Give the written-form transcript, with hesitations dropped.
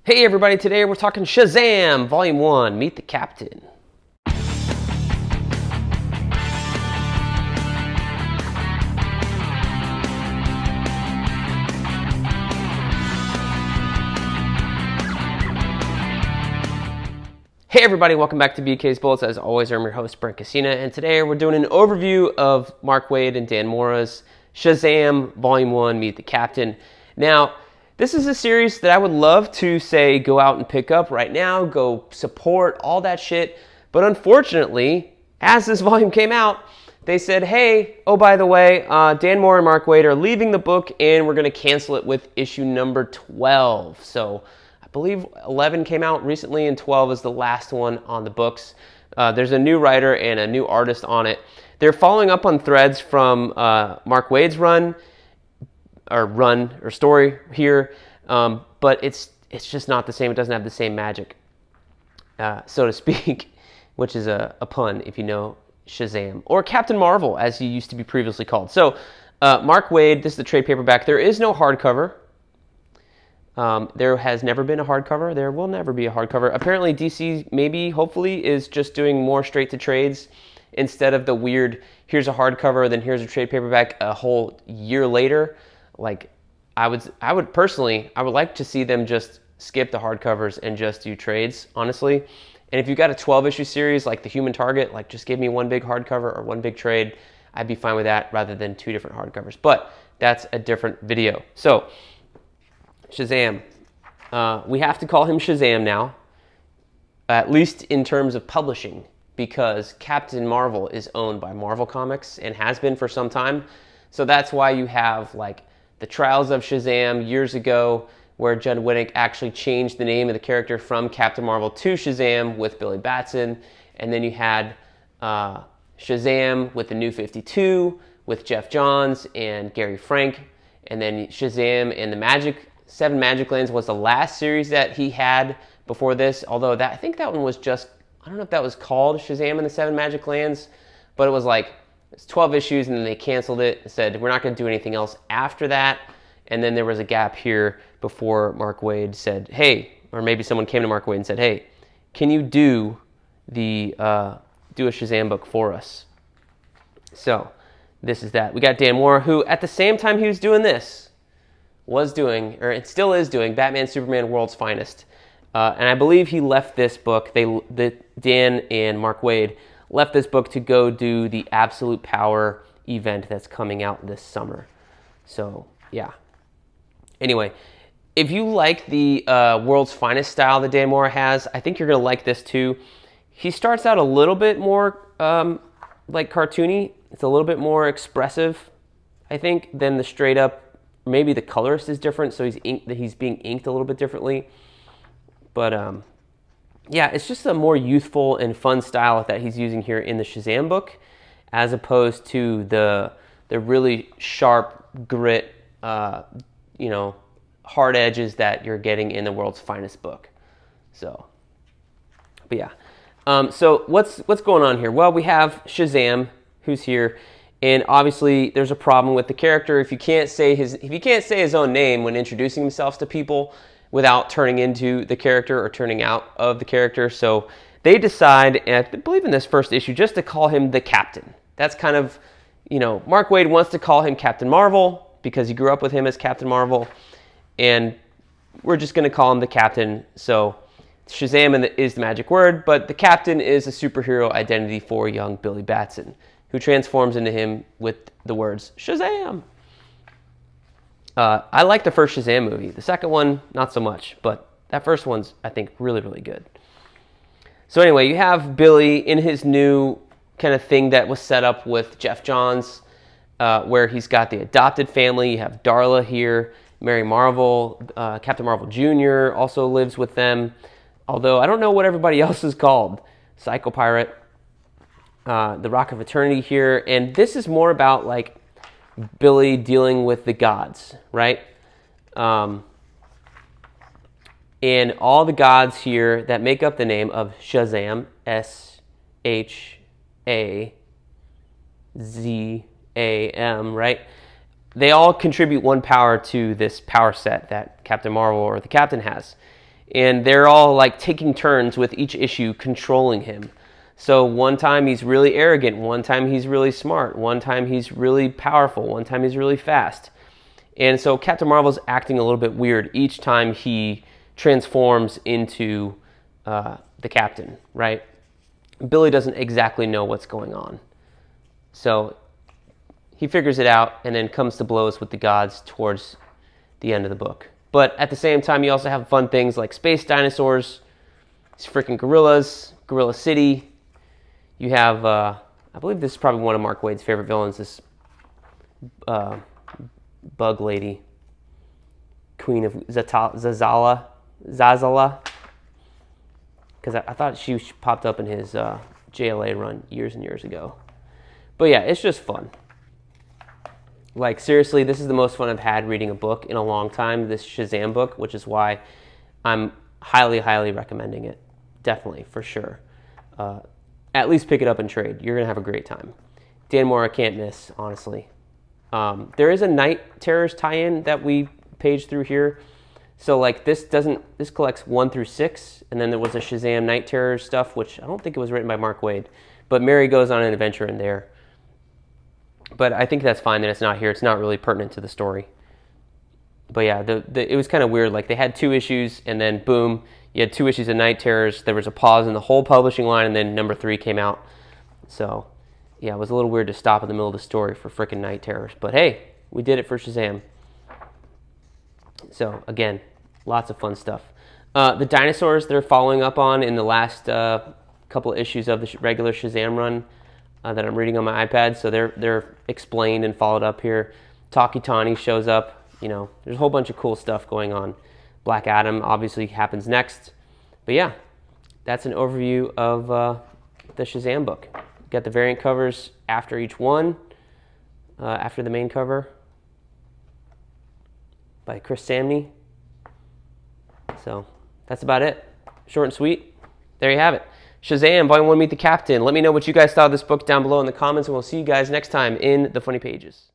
Hey everybody, today we're talking Shazam, Volume 1, Meet the Captain. Hey everybody, welcome back to BK's Bullets. As always, I'm your host, Brent, and today we're doing an overview of Mark Waid and Dan Mora's Shazam, Volume 1, Meet the Captain. Now, this is a series that I would love to say go out and pick up right now, go support, all that shit. But unfortunately, as this volume came out, they said, hey, oh, by the way, Dan Mora and Mark Waid are leaving the book and we're going to cancel it with issue number 12. So I believe 11 came out recently and 12 is the last one on the books. There's a new writer and a new artist on it. They're following up on threads from Mark Waid's run or story here, but it's just not the same. It doesn't have the same magic, so to speak, which is a pun if you know Shazam, or Captain Marvel as he used to be previously called. So Mark Waid, this is the trade paperback. There is no hardcover. There has never been a hardcover. There will never be a hardcover. Apparently DC maybe, hopefully, is just doing more straight to trades instead of the weird, here's a hardcover, then here's a trade paperback a whole year later. Like, I would personally, I would like to see them just skip the hardcovers and just do trades, honestly. And if you've got a 12-issue series like The Human Target, like just give me one big hardcover or one big trade, I'd be fine with that rather than two different hardcovers. But that's a different video. So, Shazam. We have to call him Shazam now, at least in terms of publishing, because Captain Marvel is owned by Marvel Comics and has been for some time. So that's why you have like the Trials of Shazam years ago, where Judd Winick actually changed the name of the character from Captain Marvel to Shazam with Billy Batson. And then you had Shazam with the New 52 with Jeff Johns and Gary Frank. And then Shazam and the Seven Magic Lands was the last series that he had before this. Although I think that one was just, I don't know if that was called Shazam and the Seven Magic Lands, but it was like, it's 12 issues, and then they canceled it and said, we're not going to do anything else after that. And then there was a gap here before Mark Waid said, hey, or maybe someone came to Mark Waid and said, hey, can you do a Shazam book for us? So this is that. We got Dan Mora, who at the same time he was doing this, was doing, or it still is doing, Batman, Superman, World's Finest. And I believe he left this book, Dan and Mark Waid left this book to go do the Absolute Power event that's coming out this summer. So, yeah. Anyway, if you like the World's Finest style that Dan Mora has, I think you're going to like this too. He starts out a little bit more like cartoony. It's a little bit more expressive, I think, than the straight up. Maybe the colorist is different, so he's being inked a little bit differently. But yeah, it's just a more youthful and fun style that he's using here in the Shazam book, as opposed to the really sharp grit, hard edges that you're getting in the World's Finest book. So, but yeah. So what's going on here? Well, we have Shazam, who's here, and obviously there's a problem with the character. If you can't say his own name when introducing himself to people, without turning into the character or turning out of the character. So they decide, and I believe in this first issue, just to call him the Captain. That's kind of, Mark Waid wants to call him Captain Marvel because he grew up with him as Captain Marvel, and we're just going to call him the Captain. So Shazam is the magic word, but the Captain is a superhero identity for young Billy Batson, who transforms into him with the words, Shazam! I like the first Shazam movie. The second one, not so much, but that first one's, I think, really, really good. So anyway, you have Billy in his new kind of thing that was set up with Jeff Johns, where he's got the adopted family. You have Darla here, Mary Marvel, Captain Marvel Jr. also lives with them, although I don't know what everybody else is called. Psycho Pirate, the Rock of Eternity here, and this is more about like Billy dealing with the gods, right? And all the gods here that make up the name of Shazam, S-H-A-Z-A-M, right? They all contribute one power to this power set that Captain Marvel or the Captain has. and they're all like taking turns with each issue controlling him. So one time he's really arrogant, one time he's really smart, one time he's really powerful, one time he's really fast. And so Captain Marvel's acting a little bit weird each time he transforms into the Captain, right? Billy doesn't exactly know what's going on. So he figures it out and then comes to blows with the gods towards the end of the book. But at the same time, you also have fun things like space dinosaurs, these freaking gorillas, Gorilla City. You have, I believe this is probably one of Mark Waid's favorite villains, this bug lady, Queen of Zazala, because I thought she popped up in his JLA run years and years ago. But yeah, it's just fun. Like, seriously, this is the most fun I've had reading a book in a long time, this Shazam book, which is why I'm highly, highly recommending it. Definitely, for sure. At least pick it up and trade. You're going to have a great time. Dan Mora can't miss, honestly. There is a Night Terrors tie-in that we paged through here. So, like, this collects 1 through 6, and then there was a Shazam Night Terrors stuff, which I don't think it was written by Mark Waid, but Mary goes on an adventure in there. But I think that's fine that it's not here. It's not really pertinent to the story. But yeah, it was kind of weird. Like, they had 2 issues, and then boom, you had 2 issues of Night Terrors. There was a pause in the whole publishing line, and then number 3 came out. So yeah, it was a little weird to stop in the middle of the story for frickin' Night Terrors. But hey, we did it for Shazam. So again, lots of fun stuff. The dinosaurs they're following up on in the last couple of issues of the regular Shazam run that I'm reading on my iPad, so they're explained and followed up here. Takitani shows up. You know, there's a whole bunch of cool stuff going on. Black Adam obviously happens next. But yeah, that's an overview of the Shazam book. Got the variant covers after each one, after the main cover by Chris Samney. So that's about it. Short and sweet. There you have it. Shazam, Volume 1, Meet the Captain. Let me know what you guys thought of this book down below in the comments, and we'll see you guys next time in the Funny Pages.